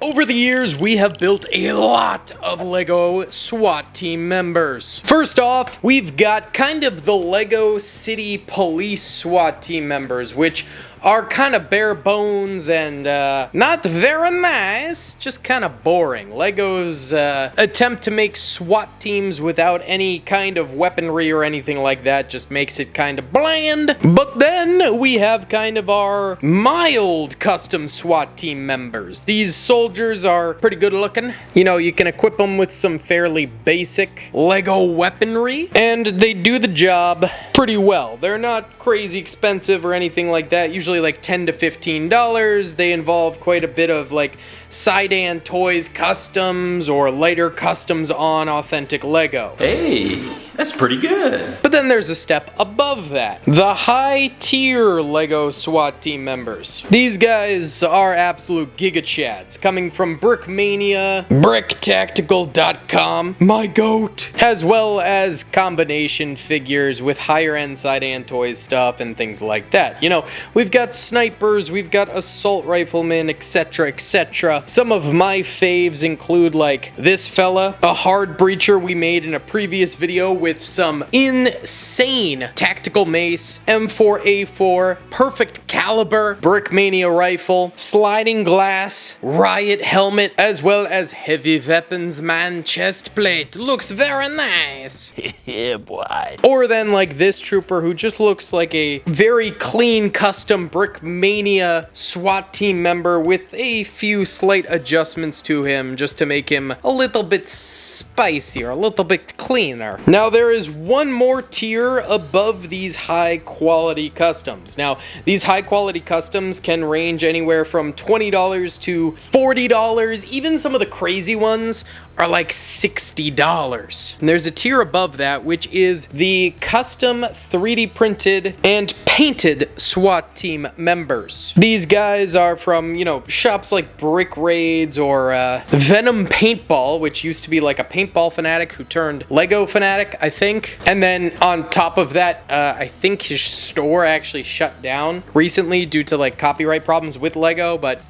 Over the years, we have built a lot of LEGO SWAT team members. First off, we've got kind of the LEGO City Police SWAT team members, which are kind of bare bones and not very nice, just kind of boring. LEGO's attempt to make SWAT teams without any kind of weaponry or anything like that just makes it kind of bland. But then we have kind of our mild custom SWAT team members. These soldiers are pretty good looking. You know, you can equip them with some fairly basic LEGO weaponry, and they do the job pretty well. They're not crazy expensive or anything like that. Usually like $10 to $15. They involve quite a bit of like Side-and Toys customs or lighter customs on authentic LEGO. Hey, that's pretty good. But then there's a step above that. The high-tier LEGO SWAT team members. These guys are absolute giga-chads, coming from Brickmania, BrickTactical.com, my goat, as well as combination figures with higher-end Side-and Toys stuff and things like that. You know, we've got snipers, we've got assault riflemen, etc., etc. Some of my faves include like this fella, a hard breacher we made in a previous video with some insane tactical mace, M4A4, perfect caliber, Brickmania rifle, sliding glass, riot helmet, as well as heavy weapons man chest plate. Looks very nice. Yeah, boy. Or then like this trooper who just looks like a very clean custom Brickmania SWAT team member with a few slight adjustments to him just to make him a little bit spicier, a little bit cleaner. Now there is one more tier above these high quality customs. Now these high quality customs can range anywhere from $20 to $40. Even some of the crazy ones are like $60. And there's a tier above that, which is the custom 3D printed and painted SWAT team members. These guys are from, you know, shops like Brick Raids or Venom Paintball, which used to be like a paintball fanatic who turned Lego fanatic, I think. And then on top of that, I think his store actually shut down recently due to like copyright problems with Lego, but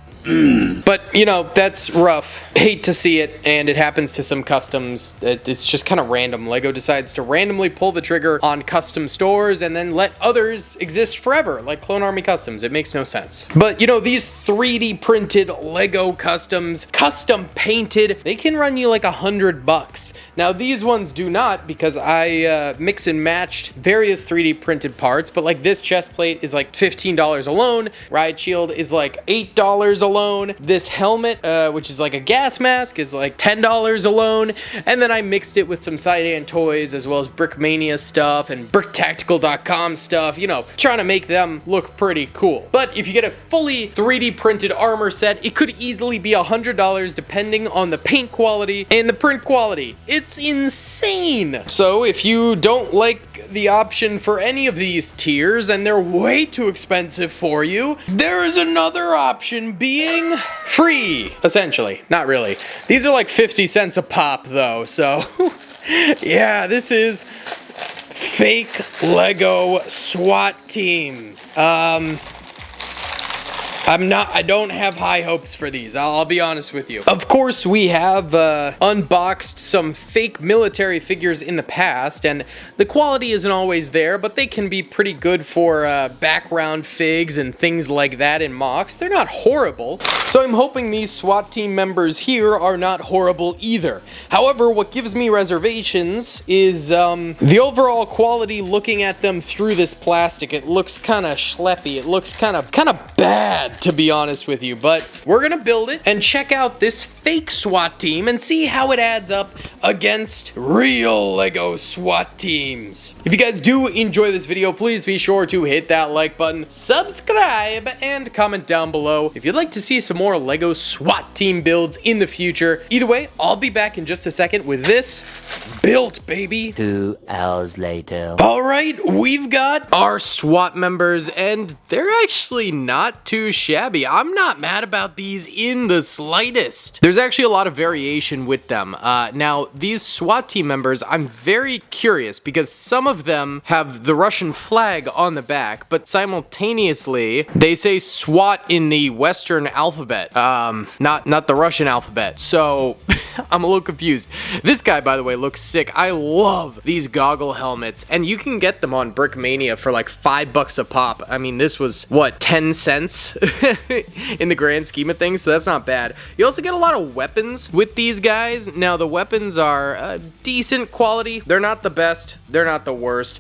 you know, that's rough. Hate to see it, and it happens to some customs. It's just kind of random. LEGO decides to randomly pull the trigger on custom stores and then let others exist forever, like Clone Army Customs. It makes no sense. But, you know, these 3D printed LEGO customs, custom painted, they can run you like $100. Now, these ones do not, because I mix and matched various 3D printed parts, but like this chest plate is like $15 alone. Riot Shield is like $8 alone. This helmet, which is like a gas mask, is like $10 alone. And then I mixed it with some Side-and Toys as well as Brickmania stuff and BrickTactical.com stuff, you know, trying to make them look pretty cool. But if you get a fully 3D printed armor set, it could easily be $100 depending on the paint quality and the print quality. It's insane. So if you don't like the option for any of these tiers and they're way too expensive for you, there is another option being free, essentially. Not really. These are like 50 cents a pop though, so yeah, this is fake Lego SWAT team. I don't have high hopes for these, I'll be honest with you. Of course, we have unboxed some fake military figures in the past, and the quality isn't always there, but they can be pretty good for background figs and things like that in mocks. They're not horrible, so I'm hoping these SWAT team members here are not horrible either. However, what gives me reservations is the overall quality looking at them through this plastic. It looks kind of schleppy, it looks kind of bad, to be honest with you, but we're gonna build it and check out this fake SWAT team and see how it adds up against real LEGO SWAT teams. If you guys do enjoy this video, please be sure to hit that like button, subscribe, and comment down below if you'd like to see some more LEGO SWAT team builds in the future. Either way, I'll be back in just a second with this built, baby. 2 hours later. All right, we've got our SWAT members, and they're actually not too shabby. I'm not mad about these in the slightest. There's actually a lot of variation with them. Now, these SWAT team members, I'm very curious because some of them have the Russian flag on the back, but simultaneously, they say SWAT in the Western alphabet. Not the Russian alphabet. So, I'm a little confused. This guy, by the way, looks sick. I love these goggle helmets, and you can get them on Brickmania for like $5 a pop. I mean, this was, what, 10 cents in the grand scheme of things, so that's not bad. You also get a lot of weapons with these guys. Now, the weapons are decent quality. They're not the best. They're not the worst.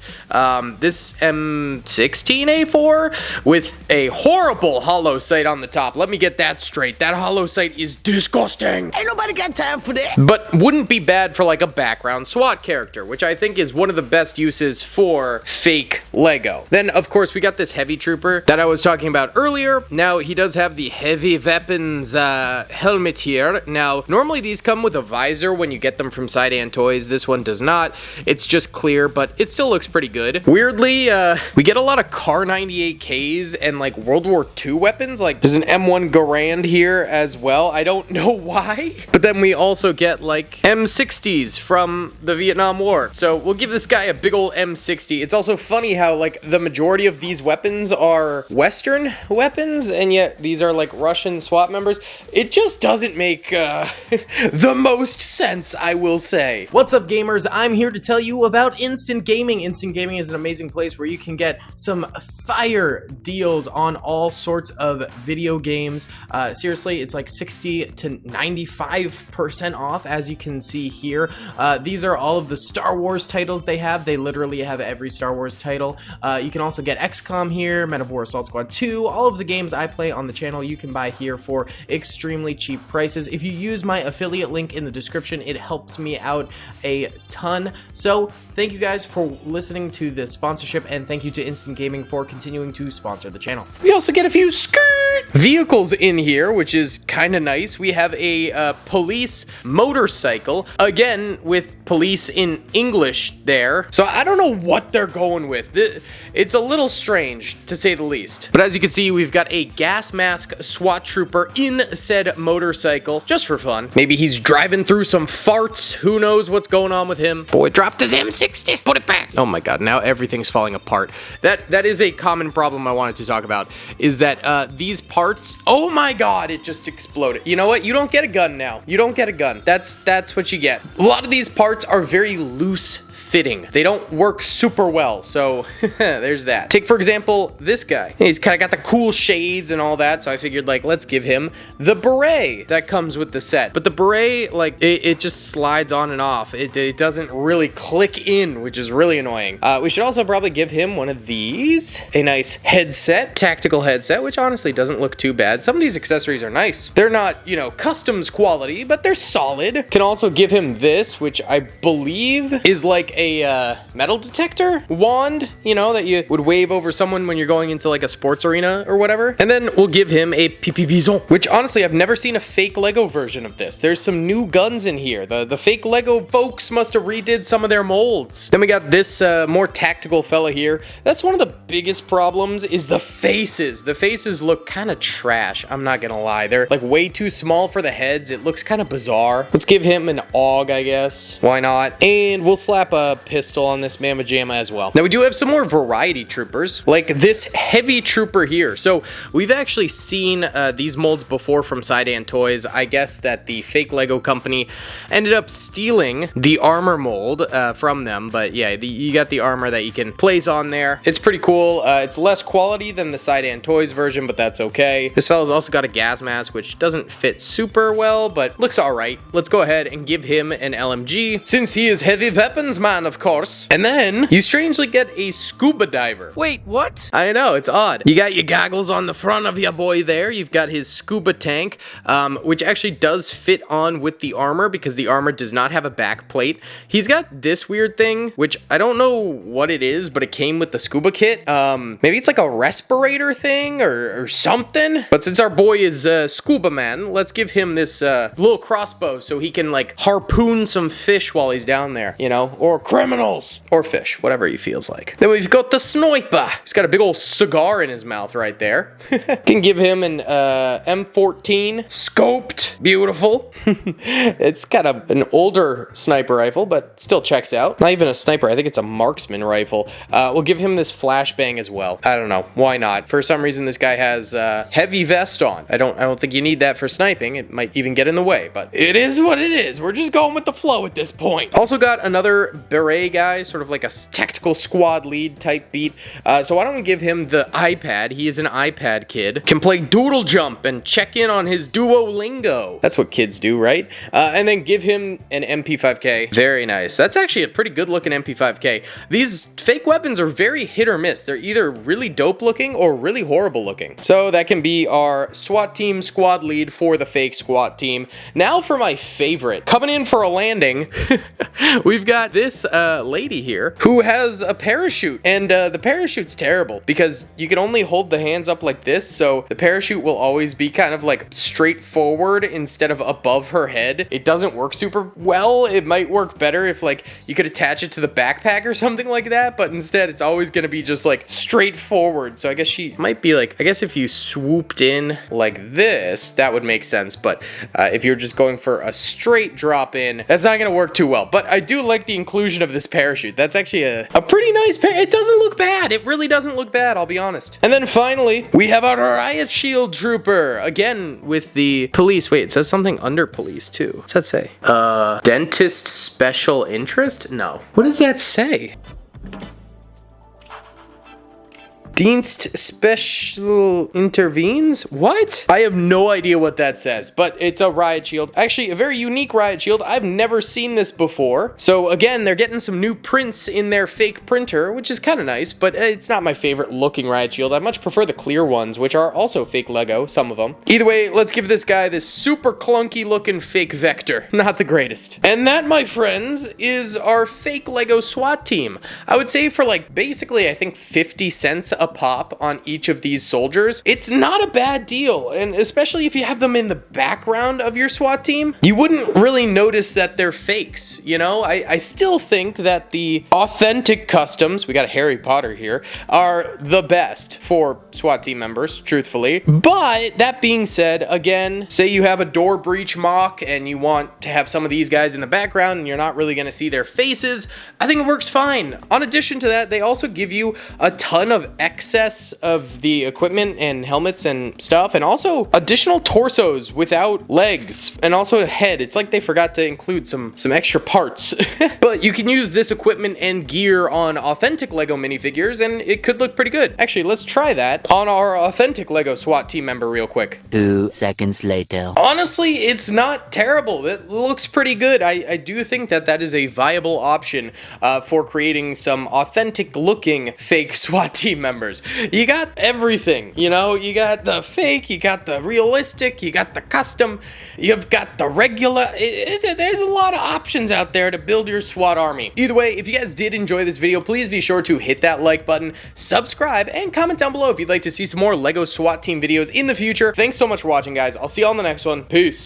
This M16A4 with a horrible hollow sight on the top. Let me get that straight. That hollow sight is disgusting. Ain't nobody got time for that. But wouldn't be bad for like a background SWAT character, which I think is one of the best uses for fake Lego. Then, of course, we got this heavy trooper that I was talking about earlier. Now, he does have the heavy weapons helmet here. Now, normally these come with a visor when you get them from Sidan Toys. This one does not. It's just clear, but it still looks pretty good. Weirdly, we get a lot of Kar 98Ks and like World War II weapons. Like, there's an M1 Garand here as well. I don't know why. But then we also get like M60s from the Vietnam War. So we'll give this guy a big ol' M60. It's also funny how like the majority of these weapons are Western weapons, and yet these are like Russian SWAT members. It just doesn't make the most sense, I will say. What's up, gamers? I'm here to tell you about Instant Gaming. Instant Gaming is an amazing place where you can get some fire deals on all sorts of video games. Seriously, it's like 60 to 95% off, as you can see here. These are all of the Star Wars titles they have. They literally have every Star Wars title. You can also get XCOM here, Men of War Assault Squad 2, all of the games I play on the channel you can buy here for extremely cheap prices. If you use my affiliate link in the description, it helps me out a ton. So thank you guys for listening to this sponsorship, and thank you to Instant Gaming for continuing to sponsor the channel. We also get a few vehicles in here, which is kind of nice. We have a police motorcycle, again with police in English there. So I don't know what they're going with. It's a little strange, to say the least. But as you can see, we've got a gas mask SWAT trooper in said motorcycle, just for fun. Maybe he's driving through some farts. Who knows what's going on with him? Boy dropped his M60. Put it back. Oh my god, now everything's falling apart. That is a common problem I wanted to talk about, is that these parts, oh my god, it just exploded. You know what? You don't get a gun now. You don't get a gun. That's what you get. A lot of these parts are very loose fitting. They don't work super well, so there's that. Take, for example, this guy. He's kind of got the cool shades and all that, so I figured, like, let's give him the beret that comes with the set. But the beret, like, it just slides on and off. It doesn't really click in, which is really annoying. We should also probably give him one of these. A nice headset, tactical headset, which honestly doesn't look too bad. Some of these accessories are nice. They're not, you know, customs quality, but they're solid. Can also give him this, which I believe is like a metal detector wand, you know, that you would wave over someone when you're going into like a sports arena or whatever. And then we'll give him a PP Bison, which honestly I've never seen a fake Lego version of this. There's some new guns in here. The fake Lego folks must have redid some of their molds. Then we got this more tactical fella here. That's one of the biggest problems, is the faces. The faces look kind of trash, I'm not gonna lie. They're like way too small for the heads. It looks kind of bizarre. Let's give him an AUG, I guess. Why not? And we'll slap a pistol on this Mamma Jamma as well. Now we do have some more variety troopers, like this heavy trooper here. So we've actually seen these molds before from Sidan Toys. I guess that the fake Lego company ended up stealing the armor mold from them, but yeah, you got the armor that you can place on there. It's pretty cool. It's less quality than the Sidan Toys version, but that's okay. This fella's also got a gas mask, which doesn't fit super well, but looks all right. Let's go ahead and give him an LMG, since he is heavy weapons man, of course. And then you strangely get a scuba diver. Wait, what? I know, it's odd. You got your goggles on the front of your boy there. You've got his scuba tank, which actually does fit on with the armor because the armor does not have a back plate. He's got this weird thing, which I don't know what it is, but it came with the scuba kit. Maybe it's like a respirator thing or something. But since our boy is scuba man, let's give him this little crossbow so he can like harpoon some fish while he's down there, you know, or criminals. Or fish, whatever he feels like. Then we've got the sniper. He's got a big old cigar in his mouth right there. Can give him an M14 scoped. Beautiful. It's kind of an older sniper rifle, but still checks out. Not even a sniper. I think it's a marksman rifle. We'll give him this flashbang as well. I don't know. Why not? For some reason, this guy has heavy vest on. I don't think you need that for sniping. It might even get in the way, but it is what it is. We're just going with the flow at this point. Also got another beret guy, sort of like a tactical squad lead type beat. So why don't we give him the iPad? He is an iPad kid. Can play doodle jump and check in on his Duolingo. That's what kids do, right? And then give him an MP5K. Very nice. That's actually a pretty good looking MP5K. These fake weapons are very hit or miss. They're either really dope looking or really horrible looking. So that can be our SWAT team squad lead for the fake SWAT team. Now for my favorite. Coming in for a landing, we've got this lady here who has a parachute. And the parachute's terrible because you can only hold the hands up like this. So the parachute will always be kind of like straight forward instead of above her head. It doesn't work super well. It might work better if like you could attach it to the backpack or something like that. But instead it's always going to be just like straight forward. So I guess she might be like, I guess if you swooped in like this, that would make sense. But if you're just going for a straight drop in, that's not going to work too well. But I do like the inclusion of this parachute. That's actually a pretty nice it doesn't look bad. It really doesn't look bad, I'll be honest. And then finally, we have our riot shield trooper. Again, with the police. Wait, it says something under police too. What's that say? Dentist special interest? No. What does that say? Dienst special intervenes? What? I have no idea what that says, but it's a riot shield. Actually, a very unique riot shield. I've never seen this before. So again, they're getting some new prints in their fake printer, which is kind of nice, but it's not my favorite looking riot shield. I much prefer the clear ones, which are also fake Lego, some of them. Either way, let's give this guy this super clunky looking fake vector. Not the greatest. And that, my friends, is our fake Lego SWAT team. I would say for like basically, I think 50 cents a pop on each of these soldiers, it's not a bad deal. And especially if you have them in the background of your SWAT team, you wouldn't really notice that they're fakes. You know, I still think that the authentic customs, we got a Harry Potter here, are the best for SWAT team members, truthfully. But that being said, again, say you have a door breach mock and you want to have some of these guys in the background and you're not really going to see their faces, I think it works fine. In addition to that, they also give you a ton of excess of the equipment and helmets and stuff, and also additional torsos without legs, and also a head. It's like they forgot to include some extra parts. But you can use this equipment and gear on authentic Lego minifigures, and it could look pretty good. Actually, let's try that on our authentic Lego SWAT team member real quick. 2 seconds later. Honestly, it's not terrible. It looks pretty good. I do think that that is a viable option for creating some authentic looking fake SWAT team members. You got everything, you know, you got the fake, you got the realistic, you got the custom, you've got the regular. There's a lot of options out there to build your SWAT army. Either way, if you guys did enjoy this video, please be sure to hit that like button, subscribe, and comment down below if you'd like to see some more Lego SWAT team videos in the future. Thanks so much for watching, guys. I'll see you on the next one. Peace.